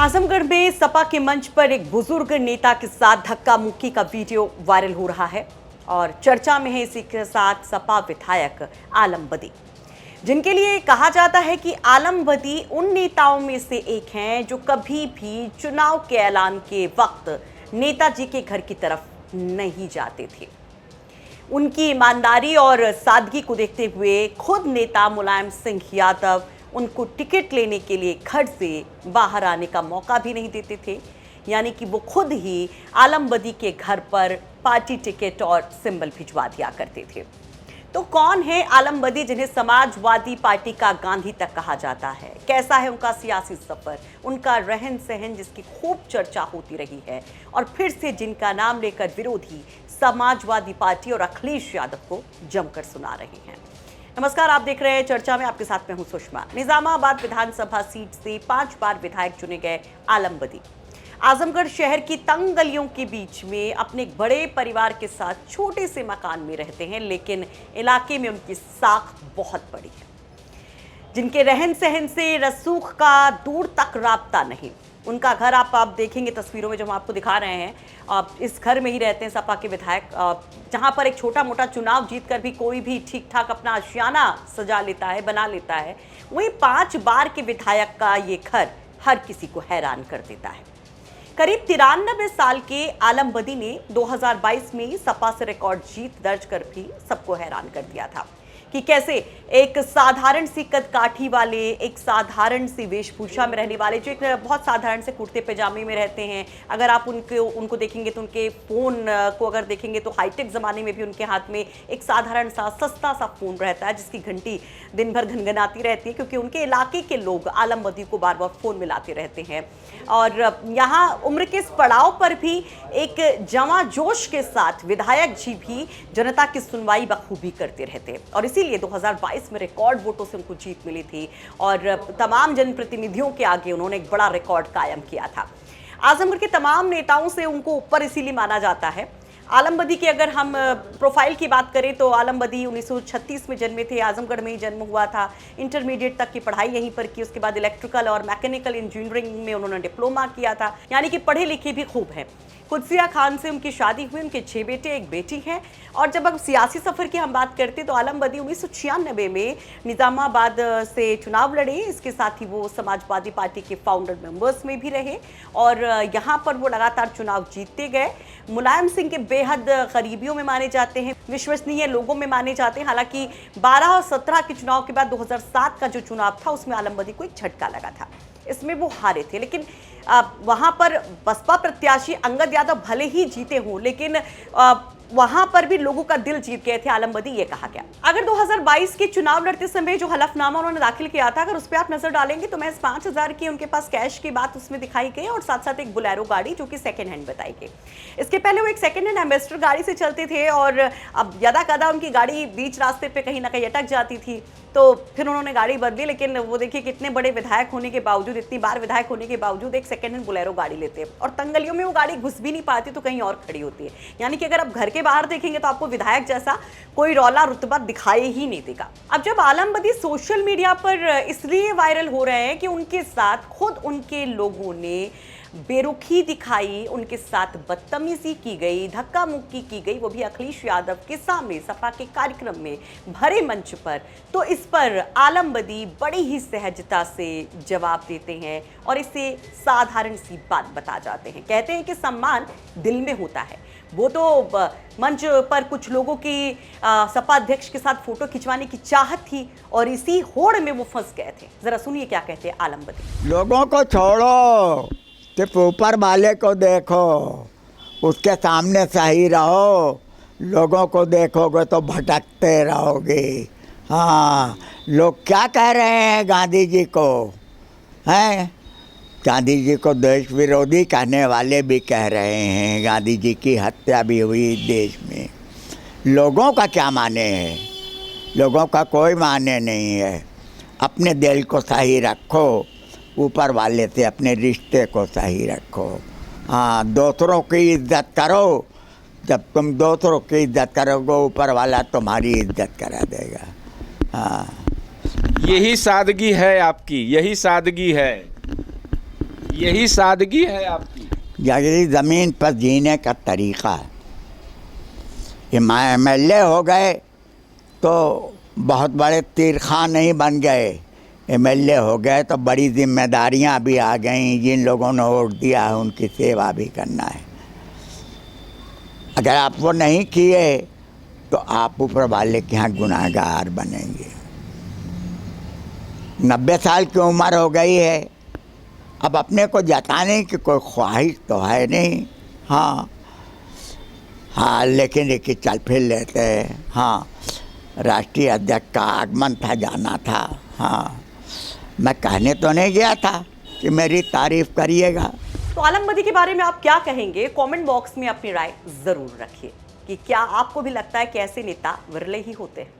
आजमगढ़ में सपा के मंच पर एक बुजुर्ग नेता के साथ धक्का मुक्की का वीडियो वायरल हो रहा है और चर्चा में है इसी के साथ सपा विधायक आलम बदी, जिनके लिए कहा जाता है कि आलम बदी उन नेताओं में से एक हैं जो कभी भी चुनाव के ऐलान के वक्त नेताजी के घर की तरफ नहीं जाते थे। उनकी ईमानदारी और सादगी को देखते हुए खुद नेता मुलायम सिंह यादव उनको टिकट लेने के लिए घर से बाहर आने का मौका भी नहीं देते थे, यानी कि वो खुद ही आलम बदी के घर पर पार्टी टिकट और सिंबल भिजवा दिया करते थे। तो कौन है आलम बदी, जिन्हें समाजवादी पार्टी का गांधी तक कहा जाता है? कैसा है उनका सियासी सफर, उनका रहन सहन जिसकी खूब चर्चा होती रही है और फिर से जिनका नाम लेकर विरोधी समाजवादी पार्टी और अखिलेश यादव को जमकर सुना रहे हैं। नमस्कार, आप देख रहे हैं चर्चा में, आपके साथ मैं हूं सुषमा। निजामाबाद विधानसभा सीट से 5 बार विधायक चुने गए आलम बदी आजमगढ़ शहर की तंग गलियों के बीच में अपने एक बड़े परिवार के साथ छोटे से मकान में रहते हैं, लेकिन इलाके में उनकी साख बहुत बड़ी है, जिनके रहन सहन से रसूख का दूर तक राब्ता नहीं। उनका घर आप देखेंगे तस्वीरों में जो हम आपको दिखा रहे हैं, आप इस घर में ही रहते हैं सपा के विधायक, जहां पर एक छोटा मोटा चुनाव जीतकर भी कोई भी ठीक ठाक अपना आशियाना सजा लेता है, बना लेता है। वहीं 5 बार के विधायक का ये घर हर किसी को हैरान कर देता है। करीब 93 साल के आलम बदी ने 2022 में सपा से रिकॉर्ड जीत दर्ज कर भी सबको हैरान कर दिया था कि कैसे एक साधारण सी कदकाठी वाले, एक साधारण सी वेशभूषा में रहने वाले, जो एक बहुत साधारण से कुर्ते पैजामे में रहते हैं। अगर आप उनको देखेंगे तो उनके फ़ोन को अगर देखेंगे तो हाईटेक ज़माने में भी उनके हाथ में एक साधारण सा सस्ता सा फ़ोन रहता है, जिसकी घंटी दिन भर घनघनाती रहती है, क्योंकि उनके इलाके के लोग आलम बदी को बार बार फ़ोन मिलाते रहते हैं। और यहाँ उम्र के इस पड़ाव पर भी एक जवां जोश के साथ विधायक जी भी जनता की सुनवाई बखूबी करते रहते हैं और इसीलिए 2022 में रिकॉर्ड वोटों से उनको जीत मिली थी और तमाम जनप्रतिनिधियों के आगे उन्होंने एक बड़ा रिकॉर्ड कायम किया था। आजमगढ़ के तमाम नेताओं से उनको ऊपर इसीलिए माना जाता है। आलम बदी की अगर हम प्रोफाइल की बात करें तो आलम बदी 1936 में जन्मे थे, आजमगढ़ में ही जन्म हुआ था। इंटरमीडिएट तक की पढ़ाई यहीं पर की, उसके बाद इलेक्ट्रिकल और मैकेनिकल इंजीनियरिंग में उन्होंने डिप्लोमा किया था, यानी कि पढ़े लिखे भी खूब हैं। कुदसिया खान से उनकी शादी हुई, उनके 6 बेटे 1 बेटी हैं। और जब अब सियासी सफ़र की हम बात करते हैं तो आलम बदी 1996 में निजामाबाद से चुनाव लड़े। इसके साथ ही वो समाजवादी पार्टी के फाउंडर मेंबर्स में भी रहे और यहाँ पर वो लगातार चुनाव जीतते गए। मुलायम सिंह के बेहद करीबियों में माने जाते हैं, विश्वसनीय लोगों में माने जाते हैं। हालांकि 12 और 17 के चुनाव के बाद 2007 का जो चुनाव था उसमें आलम बदी को एक झटका लगा था, इसमें वो हारे थे। लेकिन वहां पर बसपा प्रत्याशी अंगद यादव भले ही जीते हों, लेकिन वहां पर भी लोगों का दिल जीत गए थे आलम बदी, ये कहा गया। अगर 2022 के चुनाव लड़ते समय जो हलफनामा उन्होंने दाखिल किया था, अगर उस पर आप नजर डालेंगे तो महज 5000 की उनके पास कैश की बात उसमें दिखाई गई और साथ साथ एक बुलेरो गाड़ी जो कि सेकंड हैंड बताई गई। इसके पहले वो एक सेकंड हैंड एम्बेसडर गाड़ी से चलते थे और अब यदा कदा उनकी गाड़ी बीच रास्ते पे कहीं ना कहीं अटक जाती थी, तो फिर उन्होंने गाड़ी बदली। लेकिन वो देखिए कितने बड़े विधायक होने के बावजूद, इतनी बार विधायक होने के बावजूद एक सेकंड हैंड बुलेरो गाड़ी लेते हैं और तंगलियों में वो गाड़ी घुस भी नहीं पाती तो कहीं और खड़ी होती है। यानी कि अगर आप घर के बाहर देखेंगे तो आपको विधायक जैसा कोई रौला रुतबा दिखाई ही नहीं देगा। अब जब आलम बदी सोशल मीडिया पर इसलिए वायरल हो रहे हैं कि उनके साथ खुद उनके लोगों ने बेरुखी दिखाई, उनके साथ बदतमीजी की गई, धक्का मुक्की की गई, वो भी अखिलेश यादव के सामने सपा के कार्यक्रम में भरे मंच पर, तो इस पर आलम बदी बड़ी ही सहजता से जवाब देते हैं और इसे साधारण सी बात बता जाते हैं। कहते हैं कि सम्मान दिल में होता है। वो तो मंच पर कुछ लोगों की सपा अध्यक्ष के साथ फोटो खिंचवाने की चाहत थी और इसी होड़ में वो फंस गए थे। जरा सुनिए क्या कहते हैं आलम बदी। लोगों को छोड़ो, सिर्फ ऊपर वाले को देखो, उसके सामने सही रहो। लोगों को देखोगे तो भटकते रहोगे। हाँ, लोग क्या कह रहे हैं गांधी जी को, हैं? गांधी जी को देश विरोधी कहने वाले भी कह रहे हैं। गांधी जी की हत्या भी हुई देश में। लोगों का क्या माने है? लोगों का कोई माने नहीं है। अपने दिल को सही रखो, ऊपर वाले से अपने रिश्ते को सही रखो। हाँ, दूसरों की इज्जत करो। जब तुम दूसरों की इज्जत करोगे, ऊपर वाला तुम्हारी इज्जत करा देगा। हाँ, यही सादगी है आपकी, यही सादगी है। यही सादगी है आपकी। यही ज़मीन पर जीने का तरीक़ा है। MLA हो गए तो बहुत बड़े तीर खान नहीं बन गए, MLA हो गए तो बड़ी जिम्मेदारियां भी आ गईं। जिन लोगों ने वोट दिया है उनकी सेवा भी करना है। अगर आप वो नहीं किए तो आप ऊपर वाले के यहाँ गुनाहगार बनेंगे। 90 साल की उम्र हो गई है, अब अपने को जताने की कोई ख्वाहिश तो है नहीं। हाँ हाँ, लेकिन देखिए चल फिर लेते हैं। हाँ, राष्ट्रीय अध्यक्ष का आगमन था, जाना था। हाँ, मैं कहने तो नहीं गया था कि मेरी तारीफ करिएगा। तो आलमबदी के बारे में आप क्या कहेंगे? कमेंट बॉक्स में अपनी राय जरूर रखिए कि क्या आपको भी लगता है कि ऐसे नेता विरले ही होते हैं।